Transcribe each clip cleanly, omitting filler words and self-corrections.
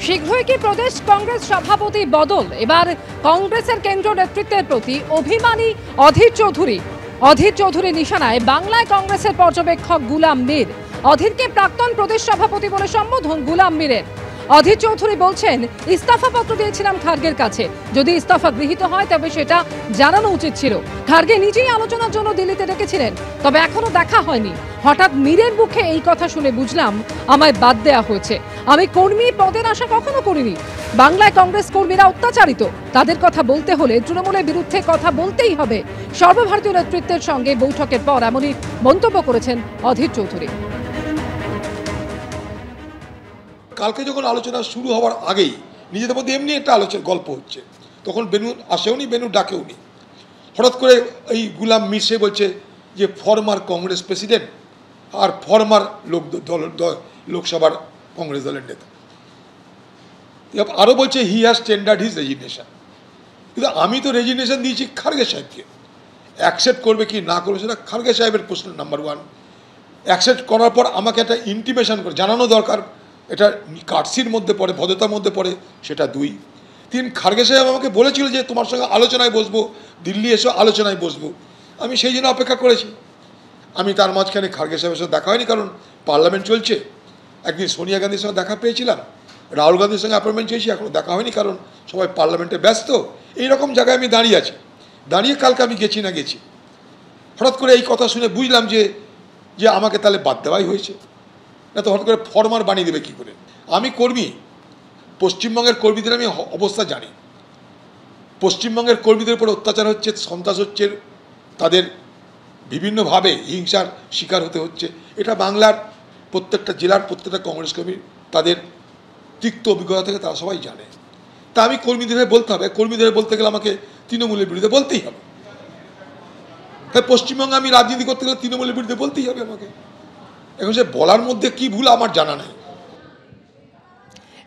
শীঘ্রই কি প্রদেশ কংগ্রেস সভাপতি বদল? এবার কংগ্রেসের কেন্দ্র নেতৃত্বের প্রতি অভিমানী অধীর চৌধুরী নিশানায় বাংলায় কংগ্রেসের পর্যবেক্ষক গুলাম মীর। অধীরকে প্রাক্তন প্রদেশ সভাপতি বলে সম্বোধন গুলাম মীরের। অধীর চৌধুরী বলছেন, ইস্তফাপত্র দিয়েছিলাম খার্গের কাছে, যদি ইস্তফা গৃহীত হয় তবে সেটা জানানো উচিত ছিল। খার্গে নিজেই আলোচনার জন্য দিল্লিতে ডেকেছিলেন, তবে এখনো দেখা হয়নি। হঠাৎ মীরের মুখে এই কথা শুনে বুঝলাম আমায় বাদ দেওয়া হয়েছে। আমি কর্মী পদের আশা কখনো করিনি। বাংলায় কংগ্রেস কর্মীরা অত্যাচারিত, তাদের কথা বলতে হলে তৃণমূলের বিরুদ্ধে কথা বলতেই হবে। সর্বভারতীয় নেতৃত্বের সঙ্গে বৈঠকের পর এমনই মন্তব্য করেছেন অধীর চৌধুরী। কালকে যখন আলোচনা শুরু হওয়ার আগেই নিজেদের মধ্যে এমনি একটা আলোচনার গল্প হচ্ছে, তখন বেনু আসেওনি, বেনু ডাকেওনি। হঠাৎ করে এই গুলাম মীর সে বলছে যে ফরমার কংগ্রেস প্রেসিডেন্ট আর ফরমার লোকসভার কংগ্রেস দলের নেতা। আরও বলছে হি হ্যাজ টেন্ডার্ড হিজ রেজিগনেশন। কিন্তু আমি তো রেজিগনেশন দিয়েছি খার্গে সাহেবকে। অ্যাকসেপ্ট করবে কি না করবে সেটা খার্গে সাহেবের প্রশ্ন নাম্বার ওয়ান। অ্যাকসেপ্ট করার পর আমাকে একটা ইন্টিমেশন করে জানানো দরকার, এটা কার্সির মধ্যে পড়ে, ভদ্রতার মধ্যে পড়ে, সেটা দুই। তিন, খার্গে সাহেব আমাকে বলেছিল যে তোমার সঙ্গে আলোচনায় বসবো, দিল্লি এসে আলোচনায় বসবো। আমি সেই জন্য অপেক্ষা করেছি। আমি তার মাঝখানে খার্গে সাহেবের সঙ্গে দেখা হয়নি, কারণ পার্লামেন্ট চলছে। একদিন সোনিয়া গান্ধীর সঙ্গে দেখা পেয়েছিলাম, রাহুল গান্ধীর সঙ্গে অ্যাপয়েন্টমেন্ট চেয়েছি, এখনও দেখা হয়নি, কারণ সবাই পার্লামেন্টে ব্যস্ত। এইরকম জায়গায় আমি দাঁড়িয়ে আছি। দাঁড়িয়ে কালকে আমি গেছি। হঠাৎ করে এই কথা শুনে বুঝলাম যে আমাকে তাহলে বাদ দেওয়াই হয়েছে, না তো হঠাৎ করে ফরমার বানিয়ে দেবে কী করে। আমি কর্মী, পশ্চিমবঙ্গের কর্মীদের আমি অবস্থা জানি। পশ্চিমবঙ্গের কর্মীদের উপর অত্যাচার হচ্ছে, সন্ত্রাস হচ্ছে, তাদের বিভিন্নভাবে হিংসার শিকার হতে হচ্ছে। এটা বাংলার প্রত্যেকটা জেলার প্রত্যেকটা কংগ্রেস কর্মী তাদের তিক্ত অভিজ্ঞতা থেকে তারা সবাই জানে। তা আমি কর্মীদের বলতে হবে, কর্মীদের বলতে গেলে আমাকে তৃণমূলের বিরুদ্ধে বলতেই হবে। তাই পশ্চিমবঙ্গে আমি রাজনীতি করতে গেলে তৃণমূলের বিরুদ্ধে বলতেই হবে আমাকে। এখন সে বলার মধ্যে কি ভুল আমার জানা নেই।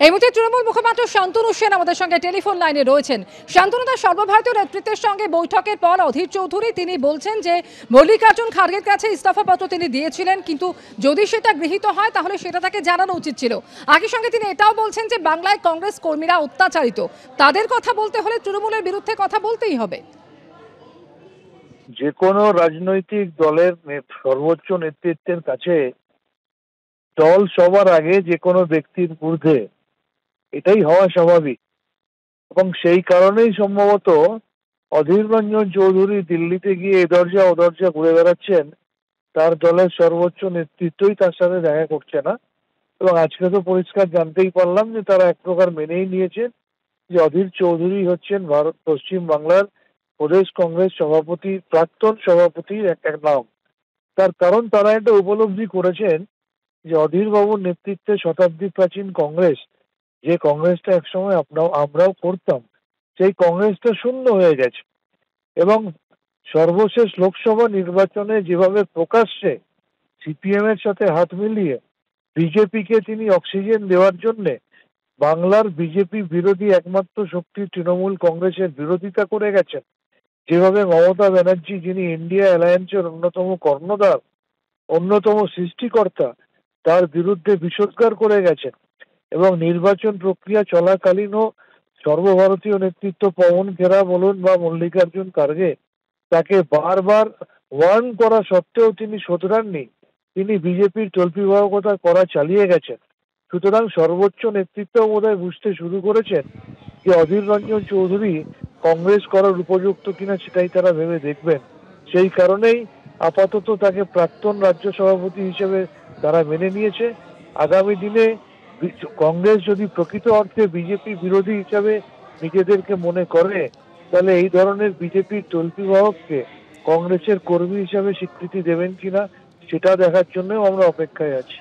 এই মুহূর্তে তৃণমূল মুখপাত্র শান্তনু সেন আমাদের সঙ্গে টেলিফোন লাইনে রয়েছেন। শান্তনুদা, সর্বভারতীয় নেতৃত্বের সঙ্গে বৈঠকের পর অধীর চৌধুরী তিনি বলছেন যে মল্লিকার্জুন খার্গের কাছে ইস্তফাপত্র তিনি দিয়েছিলেন, কিন্তু যদি সেটা গৃহীত হয় তাহলে সেটা তাকে জানানো উচিত ছিল। একই সঙ্গে তিনি এটাও বলছেন যে বাংলায় কংগ্রেস কর্মীরা অত্যাচারিত, তাদের কথা বলতে হলে তৃণমূলের বিরুদ্ধে কথা বলতেই হবে। যে কোনো রাজনৈতিক দলের সর্বোচ্চ নেতৃত্বের কাছে দল সবার আগে যে কোনো ব্যক্তির ঊর্ধ্বে, এটাই হওয়া স্বাভাবিক। এবং সেই কারণেই সম্ভবত অধীর রঞ্জন চৌধুরী দিল্লিতে গিয়ে এ দরজা ও দরজা ঘুরে বেড়াচ্ছেন। তার দলের সর্বোচ্চ নেতৃত্বই তার সাথে দেখা করছে না। এবং আজকে তো পরিষ্কার জানতেই পারলাম যে তারা এক প্রকার মেনেই নিয়েছেন যে অধীর চৌধুরী হচ্ছেন পশ্চিম বাংলার প্রদেশ কংগ্রেস সভাপতি, প্রাক্তন সভাপতির একটা নাম। তার কারণ তারা এটা উপলব্ধি করেছেন যে অধীর বাবুর নেতৃত্বে শতাব্দী প্রাচীন কংগ্রেস, যে কংগ্রেসটা একসময় আমরাও করতাম, সেই কংগ্রেসটা শূন্য হয়ে গেছে। এবং সর্বশেষ লোকসভা নির্বাচনে যেভাবে প্রকাশ্যে সিপিএম এর সাথে হাত মিলিয়ে বিজেপিকে তিনি অক্সিজেন দেওয়ার জন্য বাংলার বিজেপি বিরোধী একমাত্র শক্তি তৃণমূল কংগ্রেসের বিরোধিতা করে গেছেন, যেভাবে মমতা ব্যানার্জি, যিনি ইন্ডিয়া অ্যালায়েন্সের অন্যতম কর্ণধার, অন্যতম সৃষ্টিকর্তা, তার বিরুদ্ধে বিষোদ্গার করে গেছেন। এবং নির্বাচন প্রক্রিয়া চলাকালীনও সর্বভারতীয় নেতৃত্ব পবন খেরা বলুন বা মল্লিকার্জুন খার্গে তাকে বারবার ওয়ার্ন করা সত্ত্বেও তিনি শোধরাননি। তিনি বিজেপির তল্পিবাহকতা করা চালিয়ে গেছেন। সুতরাং সর্বোচ্চ নেতৃত্ব বোধহয় বুঝতে শুরু করেছেন যে অধীর রঞ্জন চৌধুরী কংগ্রেস করার উপযুক্ত কিনা সেটাই তারা ভেবে দেখবেন। সেই কারণেই আপাতত তাকে প্রাক্তন রাজ্য সভাপতি হিসেবে তারা মেনে নিয়েছে। আগামী দিনে কংগ্রেস যদি প্রকৃত অর্থে বিজেপি বিরোধী হিসাবে নিজেদেরকে মনে করে, তাহলে এই ধরনের বিজেপির তল্পিবাহককে কংগ্রেসের কর্মী হিসাবে স্বীকৃতি দেবেন কিনা সেটা দেখার জন্য আমরা অপেক্ষায় আছি।